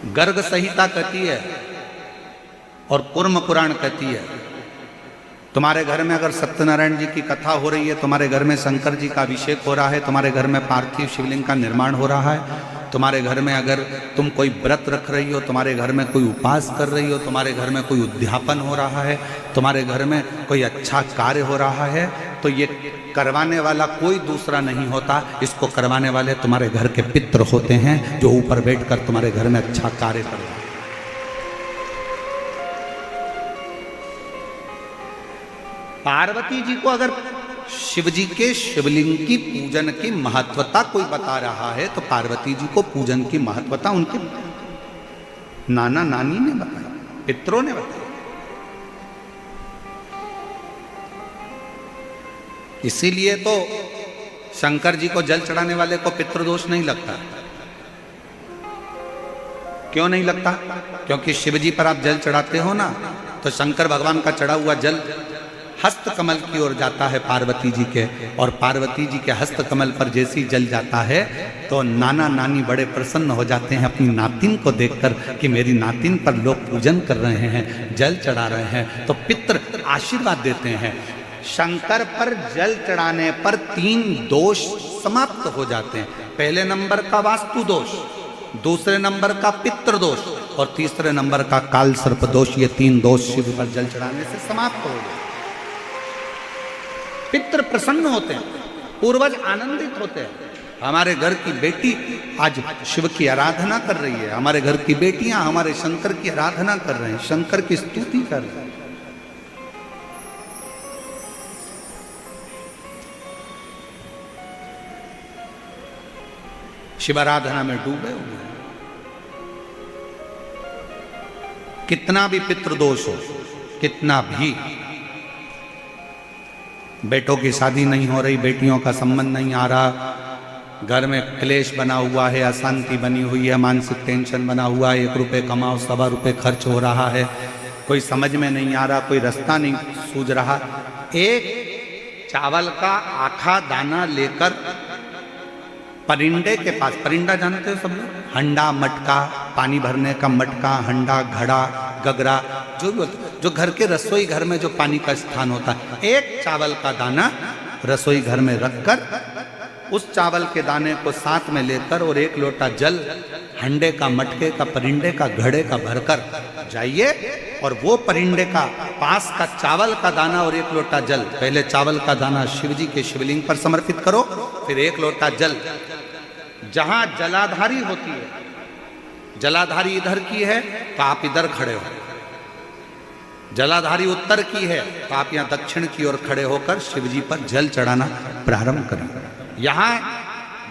गर्ग संहिता कहती है और कूर्म पुराण कहती है, तुम्हारे घर में अगर सत्यनारायण जी की कथा हो रही है, तुम्हारे घर में शंकर जी का अभिषेक हो रहा है, तुम्हारे घर में पार्थिव शिवलिंग का निर्माण हो रहा है, तुम्हारे घर में अगर तुम कोई व्रत रख रही हो, तुम्हारे घर में कोई उपास कर रही हो, तुम्हारे घर में कोई उद्यापन हो रहा है, तुम्हारे घर में कोई अच्छा कार्य हो रहा है, तो ये करवाने वाला कोई दूसरा नहीं होता, इसको करवाने वाले तुम्हारे घर के पितृ होते हैं, जो ऊपर बैठकर तुम्हारे घर में अच्छा कार्य कर रहे हैं। पार्वती जी को अगर शिव जी के शिवलिंग की पूजन की महत्वता कोई बता रहा है, तो पार्वती जी को पूजन की महत्वता उनके नाना नानी ने बताया, पितरों ने बताया। इसीलिए तो शंकर जी को जल चढ़ाने वाले को पितृदोष नहीं लगता। क्यों नहीं लगता? क्योंकि शिव जी पर आप जल चढ़ाते हो ना, तो शंकर भगवान का चढ़ा हुआ जल हस्त कमल की ओर जाता है पार्वती जी के, और पार्वती जी के हस्त कमल पर जैसी जल जाता है तो नाना नानी बड़े प्रसन्न हो जाते हैं अपनी नातिन को देखकर कि मेरी नातिन पर लोग पूजन कर रहे हैं, जल चढ़ा रहे हैं, तो पितृ आशीर्वाद देते हैं। शंकर पर जल चढ़ाने पर 3 दोष समाप्त हो जाते हैं। पहले नंबर का वास्तु दोष, दूसरे नंबर का पितृ दोष और तीसरे नंबर का काल सर्प दोष। ये 3 दोष शिव पर जल चढ़ाने से समाप्त हो गए। पितृ प्रसन्न होते हैं, पूर्वज आनंदित होते हैं। हमारे घर की बेटी आज शिव की आराधना कर रही है, हमारे घर की बेटियां हमारे शंकर की आराधना कर रहे हैं, शंकर की स्तुति कर रहे हैं। शिव आराधना में डूबे हुए हैं। कितना भी पितृदोष हो, कितना भी, बेटों की शादी नहीं हो रही, बेटियों का संबंध नहीं आ रहा, घर में क्लेश बना हुआ है, अशांति बनी हुई है, मानसिक टेंशन बना हुआ है, 1 रुपये कमाओ 1.25 रुपये खर्च हो रहा है, कोई समझ में नहीं आ रहा, कोई रास्ता नहीं सूझ रहा, एक चावल का आखा दाना लेकर परिंडे के पास, परिंडा जानते हो सब लोग, हंडा मटका, पानी भरने का मटका, हंडा घड़ा गगरा, जो भी जो घर के रसोई घर में जो पानी का स्थान होता है, एक चावल का दाना रसोई घर में रखकर उस चावल के दाने को साथ में लेकर और 1 लोटा जल हंडे का, मटके का, परिंडे का, घड़े का भरकर जाइए और वो परिंडे का पास का चावल का दाना और 1 लोटा जल, पहले चावल का दाना शिव जी के शिवलिंग पर समर्पित करो, फिर 1 लोटा जल जहां जलाधारी होती है, जलाधारी इधर की है तो आप इधर खड़े हो, जलाधारी उत्तर की है तो आप यहाँ दक्षिण की ओर खड़े होकर शिव जी पर जल चढ़ाना प्रारंभ करें। यहाँ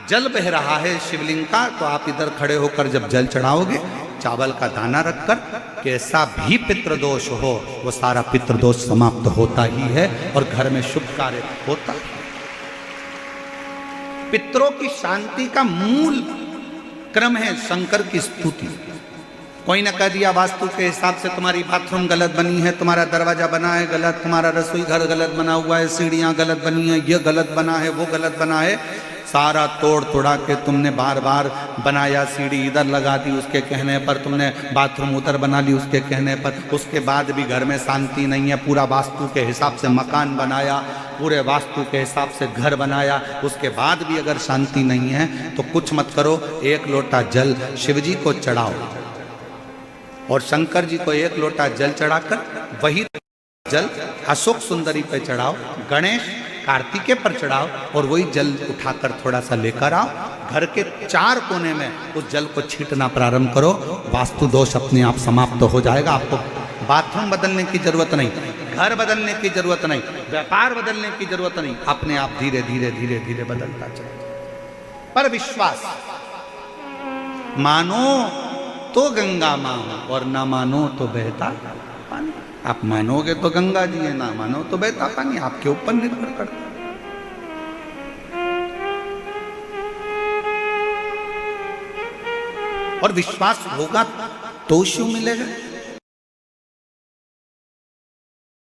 जल बह रहा है शिवलिंग का, तो आप इधर खड़े होकर जब जल चढ़ाओगे, चावल का दाना रखकर, कैसा भी पितृदोष हो वो सारा पितृदोष समाप्त होता ही है और घर में शुभ कार्य होता है। पितरों की शांति का मूल क्रम है शंकर की स्तुति। कोई न कह दिया वास्तु के हिसाब से तुम्हारी बाथरूम गलत बनी है, तुम्हारा दरवाजा बना है गलत, तुम्हारा रसोई घर गलत बना हुआ है, सीढ़ियां गलत बनी है, ये गलत बना है, वो गलत बना है, सारा तोड़ तोड़ा के तुमने बार बार बनाया, सीढ़ी इधर लगा दी उसके कहने पर, तुमने बाथरूम उधर बना ली उसके कहने पर, उसके बाद भी घर में शांति नहीं है, पूरा वास्तु के हिसाब से मकान बनाया, पूरे वास्तु के हिसाब से घर बनाया, उसके बाद भी अगर शांति नहीं है तो कुछ मत करो, 1 लोटा जल शिव जी को चढ़ाओ और शंकर जी को 1 लोटा जल चढ़ाकर वही जल अशोक सुंदरी पे चढ़ाओ, गणेश कार्तिकेय पर चढ़ाओ और वही जल उठाकर थोड़ा सा लेकर आओ, घर के 4 कोने में उस जल को छींटना प्रारंभ करो, वास्तु दोष अपने आप समाप्त हो जाएगा। आपको बाथरूम बदलने की जरूरत नहीं, घर बदलने की जरूरत नहीं, व्यापार बदलने की जरूरत नहीं, अपने आप धीरे धीरे धीरे धीरे बदलता चले। पर विश्वास, मानो तो गंगा माँ और ना मानो तो बहता पानी। आप मानोगे तो गंगा जी है, ना मानो तो बहता पानी, आपके ऊपर निर्भर करता। और विश्वास होगा तो शिव मिलेगा।